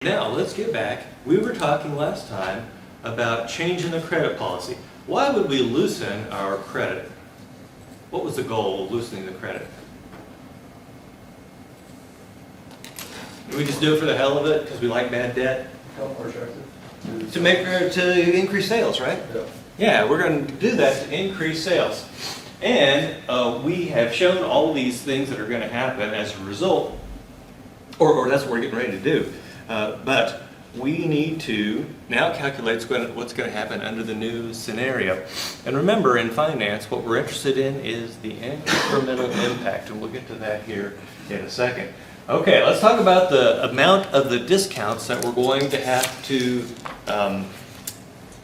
Now, let's get back. We were talking last time about changing the credit policy. Why would we loosen our credit? What was the goal of loosening the credit? Did we just do it for the hell of it because we like bad debt? Help more attractive. To increase sales, right? Yeah. Yeah, we're going to do that to increase sales. And we have shown all these things that are going to happen as a result, or that's what we're getting ready to do. But we need to now calculate what's going to happen under the new scenario. And remember, in finance, what we're interested in is the incremental impact, and we'll get to that here in a second. Okay, let's talk about the amount of the discounts that we're going to have to,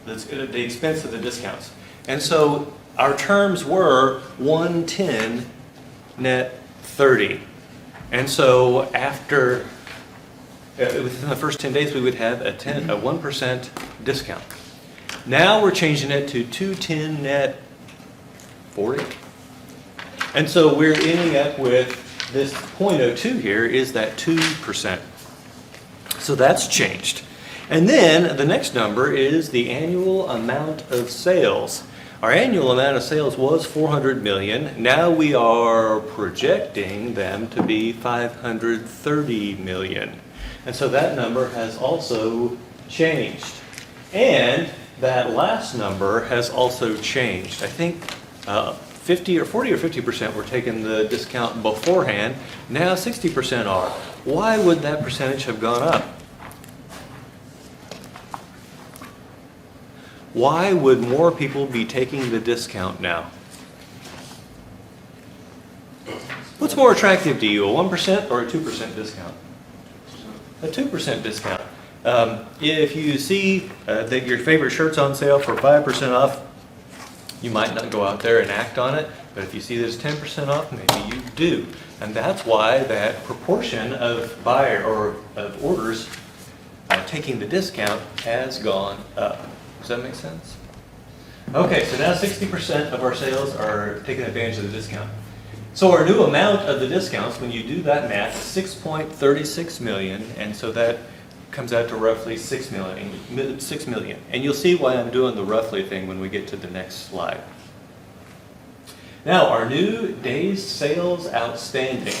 the expense of the discounts. And so our terms were 110 net 30. And so after within the first 10 days, we would have a 1% discount. Now we're changing it to 210 net 40. And so we're ending up with this 0.02 here is that 2%. So that's changed. And then the next number is the annual amount of sales. Our annual amount of sales was 400 million. Now we are projecting them to be 530 million. And so that number has also changed. And that last number has also changed. I think 40 or 50% were taking the discount beforehand. Now 60% are. Why would that percentage have gone up? Why would more people be taking the discount now? What's more attractive to you, a 1% or a 2% discount? A 2% discount. If you see that your favorite shirt's on sale for 5% off, you might not go out there and act on it, but if you see that it's 10% off, maybe you do. And that's why that proportion of of orders taking the discount has gone up. Does that make sense? Okay, so now 60% of our sales are taking advantage of the discount. So our new amount of the discounts, when you do that math, is 6.36 million, and so that comes out to roughly 6 million. And you'll see why I'm doing the roughly thing when we get to the next slide. Now, our new days sales outstanding.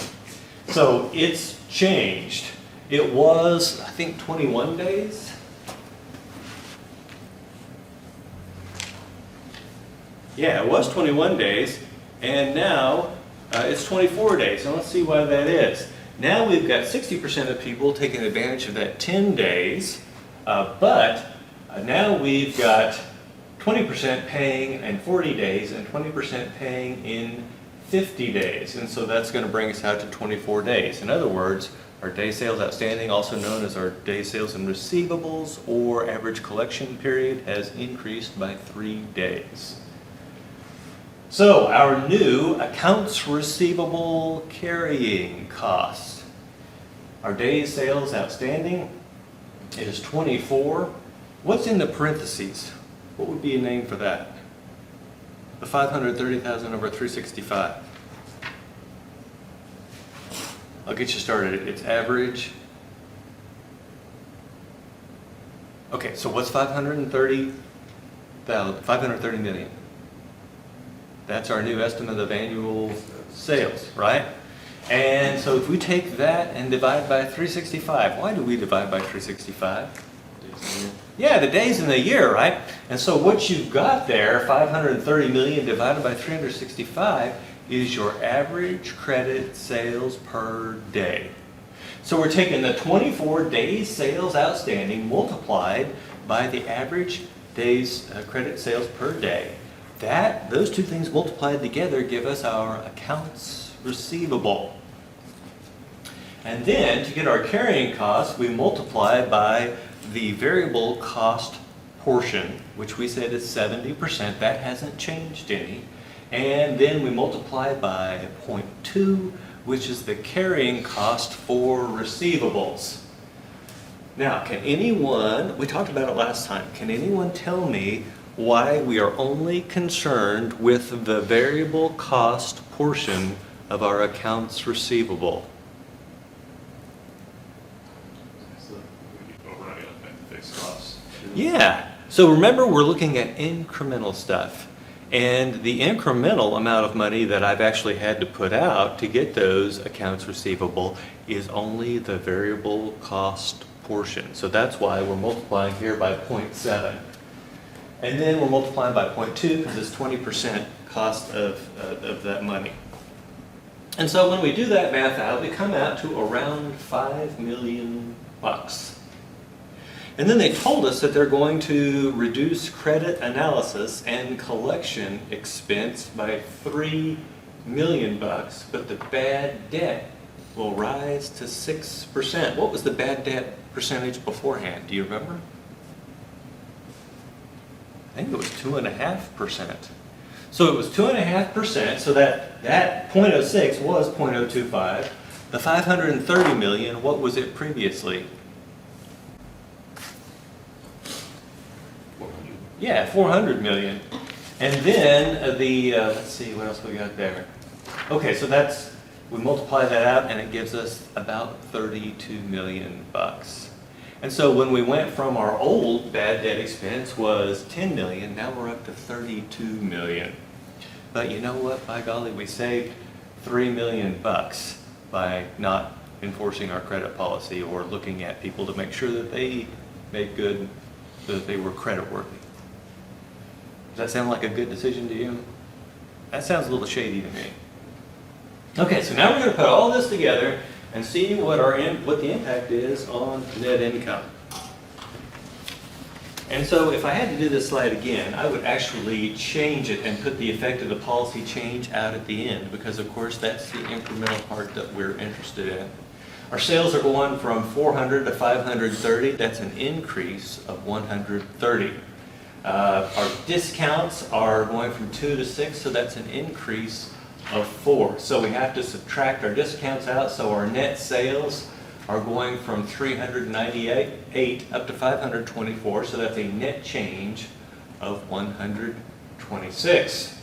So it's changed. It was, I think, 21 days. Yeah, it was 21 days, and now it's 24 days. And let's see why that is. Now we've got 60% of people taking advantage of that 10 days, but now we've got 20% paying in 40 days and 20% paying in 50 days. And so that's going to bring us out to 24 days. In other words, our day sales outstanding, also known as our day sales and receivables or average collection period, has increased by 3 days. So our new accounts receivable carrying cost. Our days sales outstanding is 24. What's in the parentheses? What would be a name for that? The 530,000 over 365. I'll get you started. It's average. Okay, so what's 530 million? That's our new estimate of annual sales, right? And so if we take that and divide by 365, why do we divide by 365? Yeah, the days in the year, right? And so what you've got there, 530 million divided by 365, is your average credit sales per day. So we're taking the 24 days sales outstanding multiplied by the average days credit sales per day. Those two things multiplied together give us our accounts receivable. And then to get our carrying costs, we multiply by the variable cost portion, which we said is 70%. That hasn't changed any. And then we multiply by 0.2, which is the carrying cost for receivables. Now, we talked about it last time, can anyone tell me why we are only concerned with the variable cost portion of our accounts receivable? fixed costs. Yeah. So remember, we're looking at incremental stuff. And the incremental amount of money that I've actually had to put out to get those accounts receivable is only the variable cost portion. So that's why we're multiplying here by 0.7. And then we're multiplying by 0.2 because it's 20% cost of that money. And so when we do that math out, we come out to around $5 million. And then they told us that they're going to reduce credit analysis and collection expense by $3 million, but the bad debt will rise to 6%. What was the bad debt percentage beforehand? Do you remember? I think it was 2.5%. So it was 2.5%, so that 0.06 was 0.025. The 530 million, what was it previously? Yeah, 400 million. And then let's see, what else we got there? Okay, so we multiply that out and it gives us about 32 million bucks. And so when we went from our old bad debt expense was 10 million, now we're up to 32 million. But you know what, by golly, we saved 3 million bucks by not enforcing our credit policy or looking at people to make sure that they made good, that they were credit worthy. Does that sound like a good decision to you? That sounds a little shady to me. Okay, so now we're going to put all this together and see what the impact is on net income. And so if I had to do this slide again, I would actually change it and put the effect of the policy change out at the end, because of course that's the incremental part that we're interested in. Our sales are going from 400 to 530. That's an increase of 130. Our discounts are going from 2 to 6, so that's an increase of 4. So we have to subtract our discounts out, so our net sales are going from 398 up to 524, so that's a net change of 126.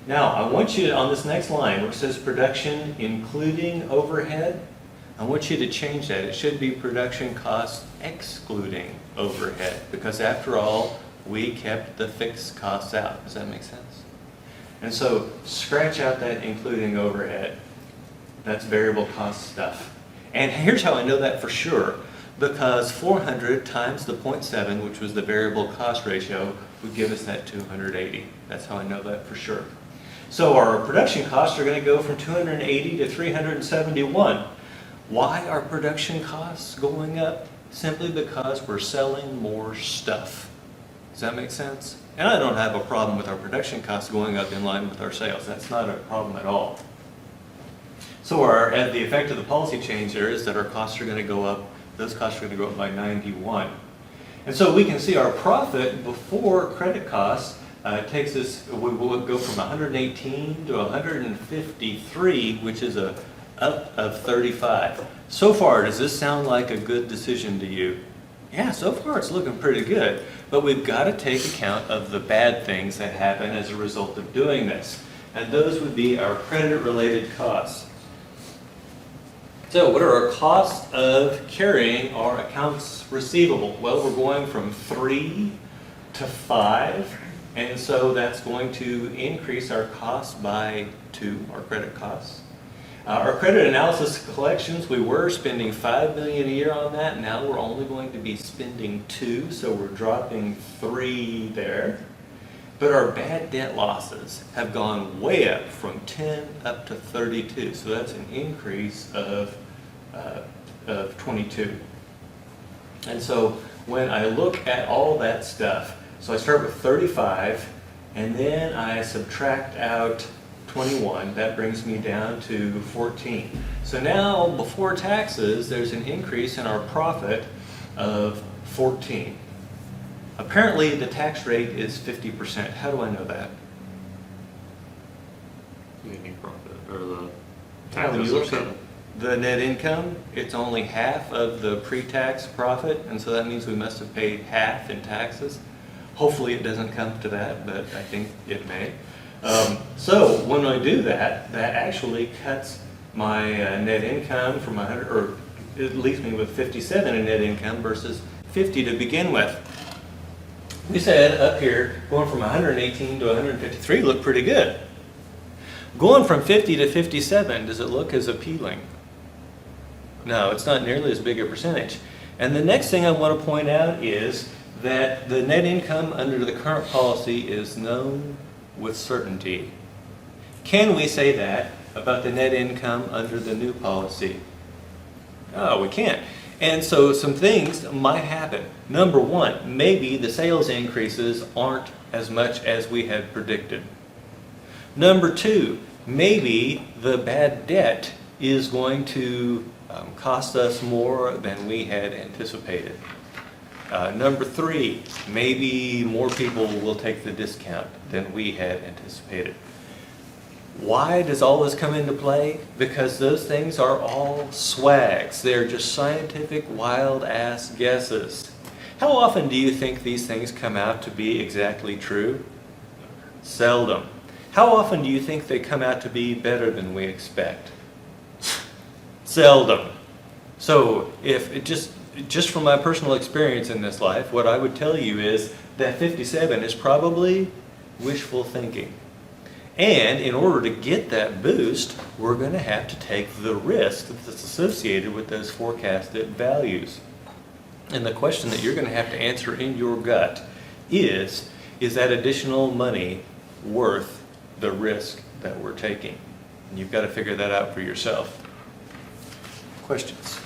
Now, I want you to, on this next line where it says production including overhead, I want you to change that. It should be production costs excluding overhead, because after all, we kept the fixed costs out. Does that make sense? And so scratch out that including overhead. That's variable cost stuff. And here's how I know that for sure. Because 400 times the 0.7, which was the variable cost ratio, would give us that 280. That's how I know that for sure. So our production costs are going to go from 280 to 371. Why are production costs going up? Simply because we're selling more stuff. Does that make sense? And I don't have a problem with our production costs going up in line with our sales. That's not a problem at all. So the effect of the policy change there is that our costs are going to go up, those costs are going to go up by 91. And so we can see our profit before credit costs takes us, we will go from 118 to 153, which is a up of 35. So far, does this sound like a good decision to you? Yeah, so far it's looking pretty good. But we've got to take account of the bad things that happen as a result of doing this. And those would be our credit-related costs. So what are our costs of carrying our accounts receivable? Well, we're going from 3 to 5. And so that's going to increase our cost by 2, our credit costs. Our credit analysis collections, we were spending $5 million a year on that. Now we're only going to be spending 2, so we're dropping 3 there. But our bad debt losses have gone way up from 10 up to 32. So that's an increase of 22. And so when I look at all that stuff, so I start with 35, and then I subtract out 21, that brings me down to 14. So now, before taxes, there's an increase in our profit of 14. Apparently, the tax rate is 50%. How do I know that? Meaning profit, or the When taxes you or look at something. the net income, it's only half of the pre-tax profit, and so that means we must have paid half in taxes. Hopefully it doesn't come to that, but I think it may. So when I do that, that actually cuts my net income from 100, or it leaves me with 57 in net income versus 50 to begin with. We said up here, going from 118 to 153 looked pretty good. Going from 50 to 57, does it look as appealing? No, it's not nearly as big a percentage. And the next thing I want to point out is that the net income under the current policy is known with certainty. Can we say that about the net income under the new policy? No, we can't. And so some things might happen. Number one, maybe the sales increases aren't as much as we had predicted. Number two, maybe the bad debt is going to cost us more than we had anticipated. Number three, maybe more people will take the discount than we had anticipated. Why does all this come into play? Because those things are all swags. They're just scientific wild-ass guesses. How often do you think these things come out to be exactly true? Seldom. How often do you think they come out to be better than we expect? Seldom. So if it just from my personal experience in this life, what I would tell you is that 57 is probably wishful thinking. And in order to get that boost, we're going to have to take the risk that's associated with those forecasted values. And the question that you're going to have to answer in your gut is that additional money worth the risk that we're taking? And you've got to figure that out for yourself. Questions?